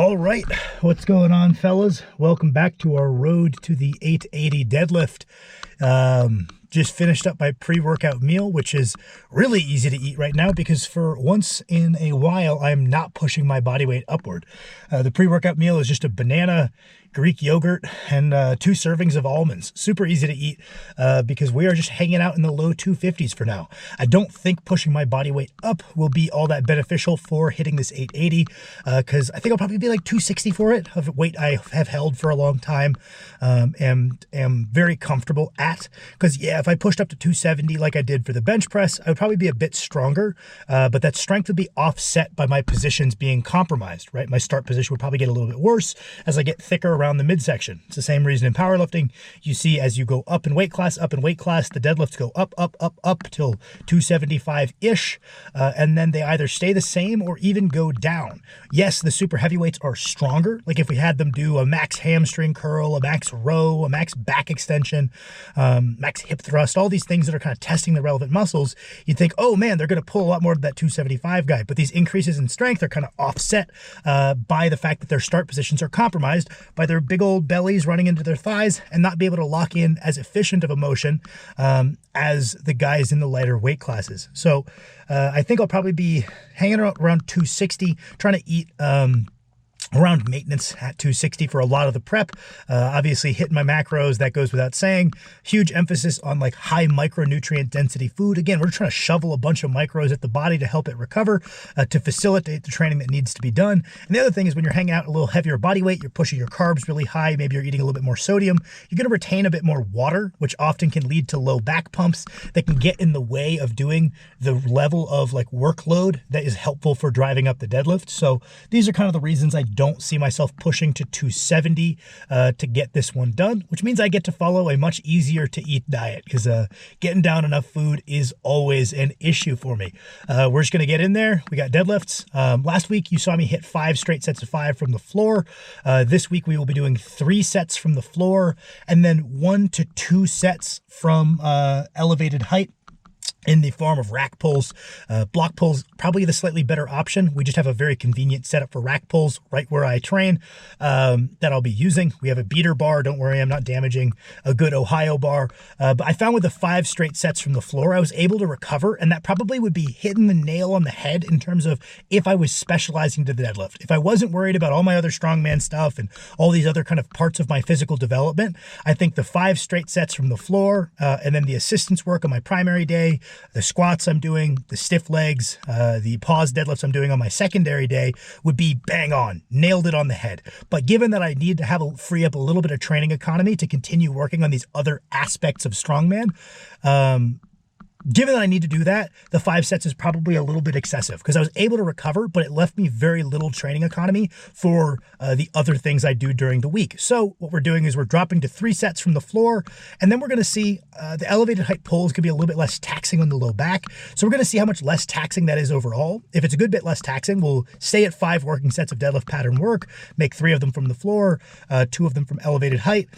All right, what's going on, fellas? Welcome back to our road to the 880 deadlift. Just finished up my pre-workout meal, which is really easy to eat right now because for once in a while, I'm not pushing my body weight upward. The pre-workout meal is just a banana, Greek yogurt, and 2 servings of almonds. Super easy to eat because we are just hanging out in the low 250s for now. I don't think pushing my body weight up will be all that beneficial for hitting this 880 because I think I'll probably be like 260 for it, of weight I have held for a long time and am very comfortable at. Because yeah, if I pushed up to 270 like I did for the bench press, I would probably be a bit stronger, but that strength would be offset by my positions being compromised, right? My start position would probably get a little bit worse as I get thicker around the midsection. It's the same reason in powerlifting. You see, as you go up in weight class, the deadlifts go up till 275-ish, and then they either stay the same or even go down. Yes, the super heavyweights are stronger. Like if we had them do a max hamstring curl, a max row, a max back extension, max hip thrust, all these things that are kind of testing the relevant muscles, you'd think, oh man, they're going to pull a lot more than that 275 guy. But these increases in strength are kind of offset by the fact that their start positions are compromised by their big old bellies running into their thighs and not be able to lock in as efficient of a motion as the guys in the lighter weight classes. So I think I'll probably be hanging around 260, trying to eat around maintenance at 260 for a lot of the prep. Obviously hitting my macros, that goes without saying. Huge emphasis on like high micronutrient density food. Again, we're trying to shovel a bunch of micros at the body to help it recover, to facilitate the training that needs to be done. And the other thing is when you're hanging out a little heavier body weight, you're pushing your carbs really high, maybe you're eating a little bit more sodium, you're going to retain a bit more water, which often can lead to low back pumps that can get in the way of doing the level of like workload that is helpful for driving up the deadlift. So these are kind of the reasons I don't see myself pushing to 270 to get this one done, which means I get to follow a much easier to eat diet because getting down enough food is always an issue for me. We're just going to get in there. We got deadlifts. Last week, you saw me hit 5 straight sets of 5 from the floor. This week, we will be doing 3 sets from the floor and then 1 to 2 sets from elevated height in the form of rack pulls. Block pulls, probably the slightly better option. We just have a very convenient setup for rack pulls right where I train that I'll be using. We have a beater bar. Don't worry, I'm not damaging a good Ohio bar. But I found with the 5 straight sets from the floor, I was able to recover, and that probably would be hitting the nail on the head in terms of if I was specializing to the deadlift. If I wasn't worried about all my other strongman stuff and all these other kind of parts of my physical development, I think the 5 straight sets from the floor and then the assistance work on my primary day, the squats I'm doing, the stiff legs, the pause deadlifts I'm doing on my secondary day would be bang on, nailed it on the head. But given that I need to free up a little bit of training economy to continue working on these other aspects of strongman, given that I need to do that, the 5 sets is probably a little bit excessive because I was able to recover, but it left me very little training economy for the other things I do during the week. So what we're doing is we're dropping to 3 sets from the floor, and then we're going to see the elevated height pulls can be a little bit less taxing on the low back. So we're going to see how much less taxing that is overall. If it's a good bit less taxing, we'll stay at 5 working sets of deadlift pattern work, make 3 of them from the floor, 2 of them from elevated height.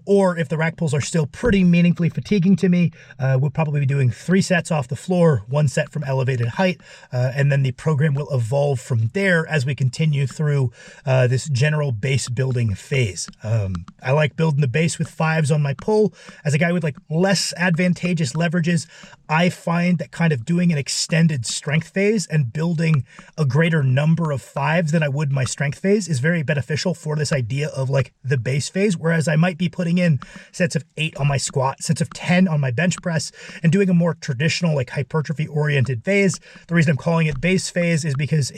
Or if the rack pulls are still pretty meaningfully fatiguing to me, we'll probably be doing 3 sets off the floor, 1 set from elevated height, and then the program will evolve from there as we continue through this general base building phase. I like building the base with 5s on my pull. As a guy with like less advantageous leverages, I find that kind of doing an extended strength phase and building a greater number of 5s than I would my strength phase is very beneficial for this idea of like the base phase, whereas I might be putting in sets of 8 on my squat, sets of 10 on my bench press, and doing a more traditional like hypertrophy oriented phase. The reason I'm calling it base phase is because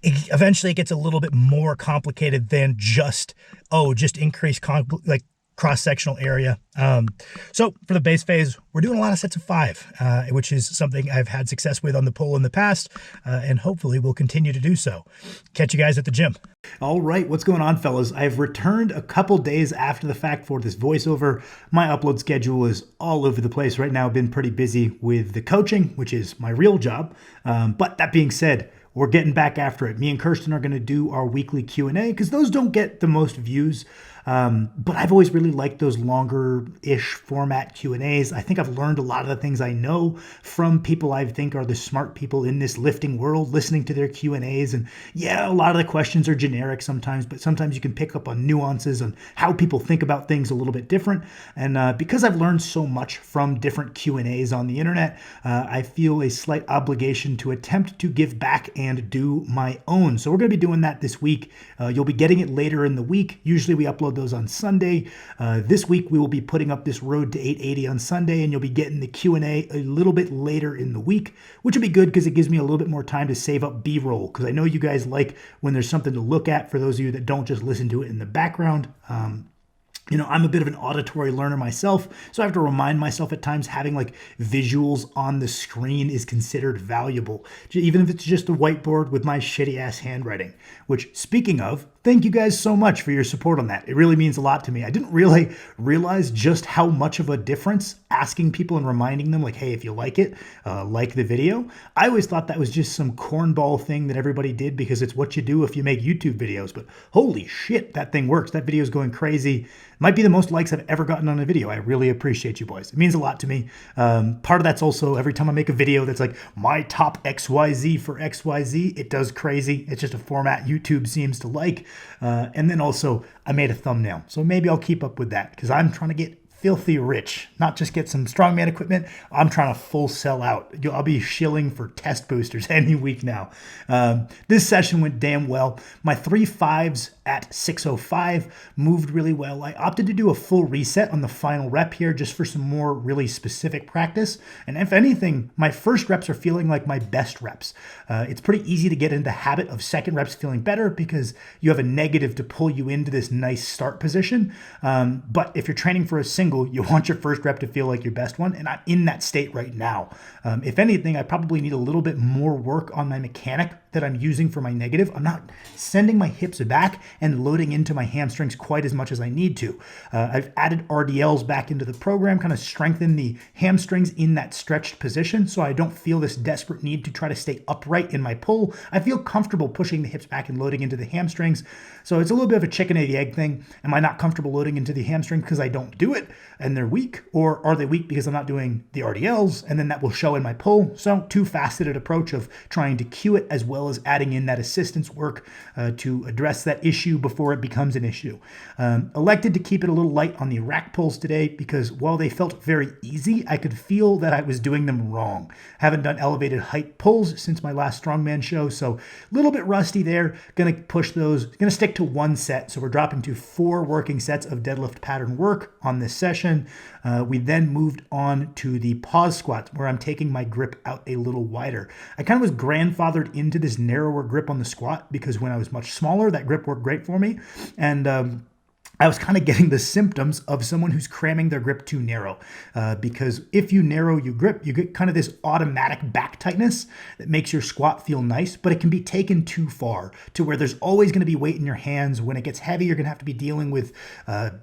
eventually it gets a little bit more complicated than just increase cross-sectional area. So for the base phase, we're doing a lot of sets of 5, which is something I've had success with on the pull in the past, and hopefully we'll continue to do so. Catch you guys at the gym. All right, what's going on, fellas? I've returned a couple days after the fact for this voiceover. My upload schedule is all over the place right now. I've been pretty busy with the coaching, which is my real job. But that being said, we're getting back after it. Me and Kirsten are going to do our weekly Q&A because those don't get the most views But I've always really liked those longer-ish format Q&As. I think I've learned a lot of the things I know from people I think are the smart people in this lifting world, listening to their Q&As. And yeah, a lot of the questions are generic sometimes, but sometimes you can pick up on nuances on how people think about things a little bit different. And because I've learned so much from different Q&As on the internet, I feel a slight obligation to attempt to give back and do my own. So we're going to be doing that this week. You'll be getting it later in the week. Usually we upload those on Sunday. This week we will be putting up this Road to 880 on Sunday, and you'll be getting the Q&A a little bit later in the week, which will be good because it gives me a little bit more time to save up B-roll, because I know you guys like when there's something to look at for those of you that don't just listen to it in the background. I'm a bit of an auditory learner myself, so I have to remind myself at times having like visuals on the screen is considered valuable, even if it's just a whiteboard with my shitty ass handwriting, which, speaking of, thank you guys so much for your support on that. It really means a lot to me. I didn't really realize just how much of a difference asking people and reminding them like, hey, if you like it, like the video. I always thought that was just some cornball thing that everybody did because it's what you do if you make YouTube videos, but holy shit, that thing works. That video is going crazy. Might be the most likes I've ever gotten on a video. I really appreciate you boys. It means a lot to me. Part of that's also every time I make a video that's like my top XYZ for XYZ, it does crazy. It's just a format YouTube seems to like. And then also I made a thumbnail. So maybe I'll keep up with that because I'm trying to get filthy rich, not just get some strongman equipment. I'm trying to full sell out. I'll be shilling for test boosters any week now. This session went damn well. My 3.5s at 6:05 moved really well. I opted to do a full reset on the final rep here just for some more really specific practice. And if anything, my first reps are feeling like my best reps. It's pretty easy to get into the habit of second reps feeling better because you have a negative to pull you into this nice start position. But if you're training for a single, you want your first rep to feel like your best one. And I'm in that state right now. If anything, I probably need a little bit more work on my mechanic that I'm using for my negative. I'm not sending my hips back and loading into my hamstrings quite as much as I need to. I've added RDLs back into the program, kind of strengthen the hamstrings in that stretched position so I don't feel this desperate need to try to stay upright in my pull. I feel comfortable pushing the hips back and loading into the hamstrings. So it's a little bit of a chicken and the egg thing. Am I not comfortable loading into the hamstrings because I don't do it and they're weak? Or are they weak because I'm not doing the RDLs and then that will show in my pull? So two-faceted approach of trying to cue it as well as adding in that assistance work to address that issue before it becomes an issue. Elected to keep it a little light on the rack pulls today because while they felt very easy, I could feel that I was doing them wrong. Haven't done elevated height pulls since my last strongman show, so a little bit rusty there. Gonna push those, gonna stick to one set. So we're dropping to 4 working sets of deadlift pattern work on this session. We then moved on to the pause squats where I'm taking my grip out a little wider. I kind of was grandfathered into this narrower grip on the squat because when I was much smaller, that grip worked great for me. And I was kind of getting the symptoms of someone who's cramming their grip too narrow because if you narrow your grip, you get kind of this automatic back tightness that makes your squat feel nice, but it can be taken too far to where there's always going to be weight in your hands. When it gets heavy, you're going to have to be dealing with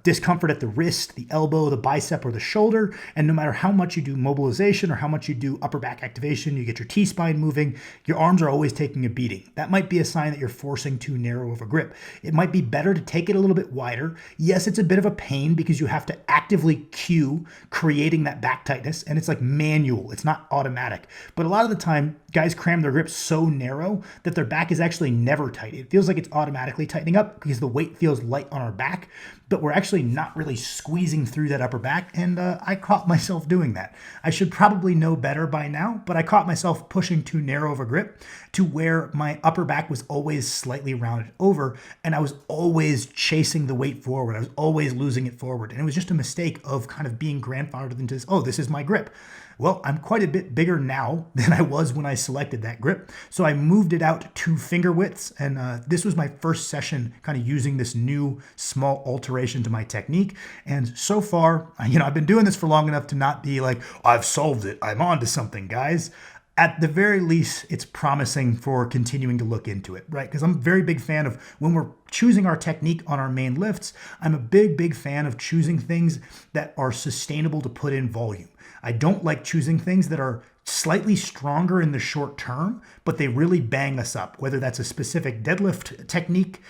discomfort at the wrist, the elbow, the bicep, or the shoulder. And no matter how much you do mobilization or how much you do upper back activation, you get your T-spine moving, your arms are always taking a beating. That might be a sign that you're forcing too narrow of a grip. It might be better to take it a little bit wider. Yes, it's a bit of a pain because you have to actively cue creating that back tightness, and it's like manual. It's not automatic. But a lot of the time, guys cram their grip so narrow that their back is actually never tight. It feels like it's automatically tightening up because the weight feels light on our back, but we're actually not really squeezing through that upper back, and I caught myself doing that. I should probably know better by now, but I caught myself pushing too narrow of a grip to where my upper back was always slightly rounded over, and I was always chasing the weight forward. I was always losing it forward, and it was just a mistake of kind of being grandfathered into this, oh, this is my grip. Well, I'm quite a bit bigger now than I was when I selected that grip. So I moved it out to finger widths. And this was my first session kind of using this new small alteration to my technique. And so far, I've been doing this for long enough to not be like, I've solved it. I'm on to something, guys. At the very least, it's promising for continuing to look into it, right? Because I'm a very big fan of when we're choosing our technique on our main lifts, I'm a big fan of choosing things that are sustainable to put in volume. I don't like choosing things that are slightly stronger in the short term, but they really bang us up, whether that's a specific deadlift technique,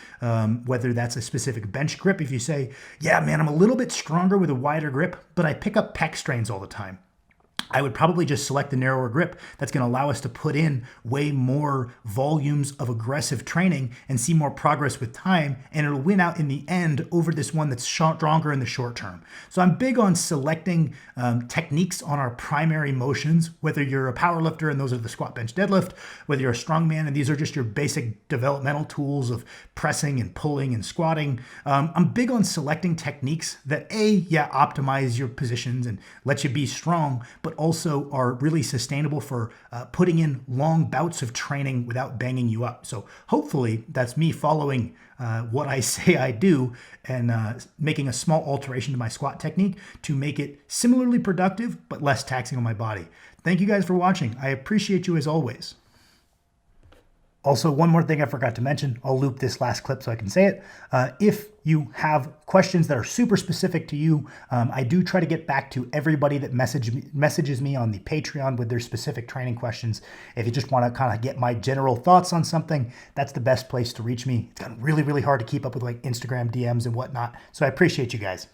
whether that's a specific bench grip. If you say, yeah, man, I'm a little bit stronger with a wider grip, but I pick up pec strains all the time, I would probably just select the narrower grip that's going to allow us to put in way more volumes of aggressive training and see more progress with time, and it'll win out in the end over this one that's stronger in the short term. So I'm big on selecting techniques on our primary motions, whether you're a power lifter and those are the squat, bench, deadlift, whether you're a strongman and these are just your basic developmental tools of pressing and pulling and squatting. I'm big on selecting techniques that optimize your positions and let you be strong, but also are really sustainable for putting in long bouts of training without banging you up. So hopefully that's me following what I say I do and making a small alteration to my squat technique to make it similarly productive but less taxing on my body. Thank you guys for watching. I appreciate you as always. Also, one more thing I forgot to mention, I'll loop this last clip so I can say it. If you have questions that are super specific to you, I do try to get back to everybody that messages me on the Patreon with their specific training questions. If you just want to kind of get my general thoughts on something, that's the best place to reach me. It's gotten really, really hard to keep up with like Instagram DMs and whatnot. So I appreciate you guys.